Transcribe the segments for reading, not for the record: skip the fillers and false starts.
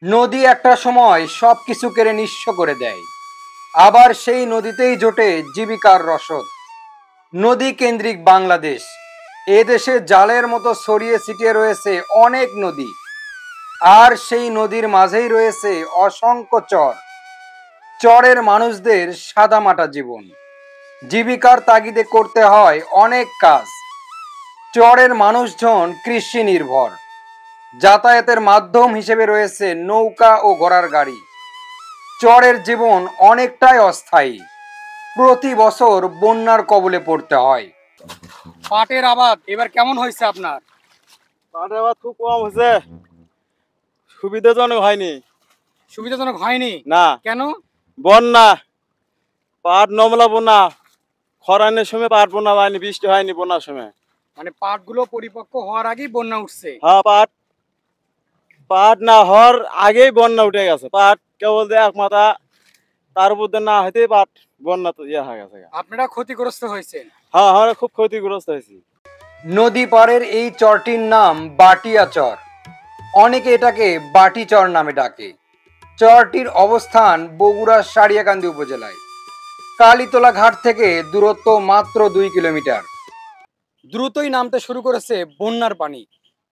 নদী একটা সময় সবকিছু কেড়ে নিঃস্ব করে দেয়, আবার সেই নদীতেই জোটে জীবিকার রসদ। নদী কেন্দ্রিক বাংলাদেশ, এদেশে জালের মতো ছড়িয়ে ছিটিয়ে রয়েছে অনেক নদী, আর সেই নদীর মাঝেই রয়েছে অসংখ্য চর। চরের মানুষদের সাদামাটা জীবন, জীবিকার তাগিদে করতে হয় অনেক কাজ। চরের মানুষজন কৃষি নির্ভর, যাতায়াতের মাধ্যম হিসেবে রয়েছে নৌকা ও ঘোড়ার গাড়ি। চরের জীবন অনেকটাই অস্থায়ী, প্রতি বছর বন্যার কবলে পড়তে হয়। পাটের আবাদ এবার কেমন হয়েছে আপনার? পাটের আবাদ খুব কম হয়েছে, সুবিধাজনক হয়নি। সুবিধাজনক হয়নি? না। কেন? বন্যা, পাট নমলা বন্যা, খরানের সময় পাট বন্যা হয়নি, বৃষ্টি হয়নি বন্যার সময়। মানে পাটগুলো পরিপক্ক হওয়ার আগেই বন্যা উঠছে? হ্যাঁ, পাট না হওয়ার আগেই বন্যা উঠে গেছে। পাট কেবল এক মাথা, তার মধ্যে না হইতে পাট বন্যা তো ইয়ে হয়ে গেছে। আপনারা ক্ষতিগ্রস্ত হয়েছেন? হ্যাঁ, আমরা খুব ক্ষতিগ্রস্ত হয়েছি। নদী পাড়ের এই চরটির নাম বাটিয়া চর, অনেকে এটাকে বাটি চর নামে ডাকে। চরটির অবস্থান বগুড়ার সারিয়াকান্দি উপজেলায়। কালীতলা ঘাট থেকে দূরত্ব মাত্র 2 কিলোমিটার। দ্রুতই নামতে শুরু করেছে বন্যার পানি।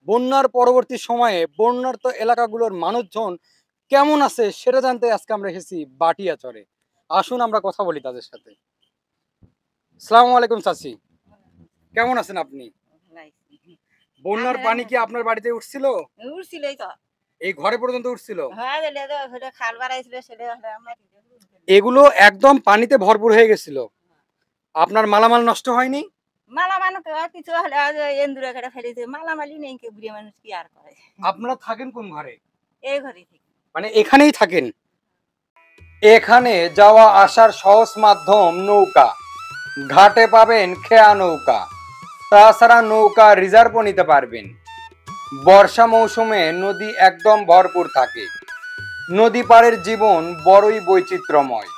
বন্যার পরবর্তী সময়ে বন্যার্ত এলাকাগুলোর মানুষজন কেমন আছে সেটা জানতে আজকে আমরা এসেছি বাটিয়া চরে। আসুন আমরা কথা বলি তাদের সাথে। আসসালামু আলাইকুম চাচি, কেমন আছেন আপনি? বন্যার পানি কি আপনার বাড়িতে উঠছিল? এই ঘরে পর্যন্ত উঠছিল? এগুলো একদম পানিতে ভরপুর হয়ে গেছিল। আপনার মালামাল নষ্ট হয়নি? আপনারা থাকেন কোন ঘরে? মানে এখানেই থাকেন? এখানে যাওয়া আসার সহজ মাধ্যম নৌকা। ঘাটে পাবেন খেয়া নৌকা, তাছাড়া নৌকা রিজার্ভও নিতে পারবেন। বর্ষা মৌসুমে নদী একদম ভরপুর থাকে। নদী পাড়ের জীবন বড়ই বৈচিত্র্যময়।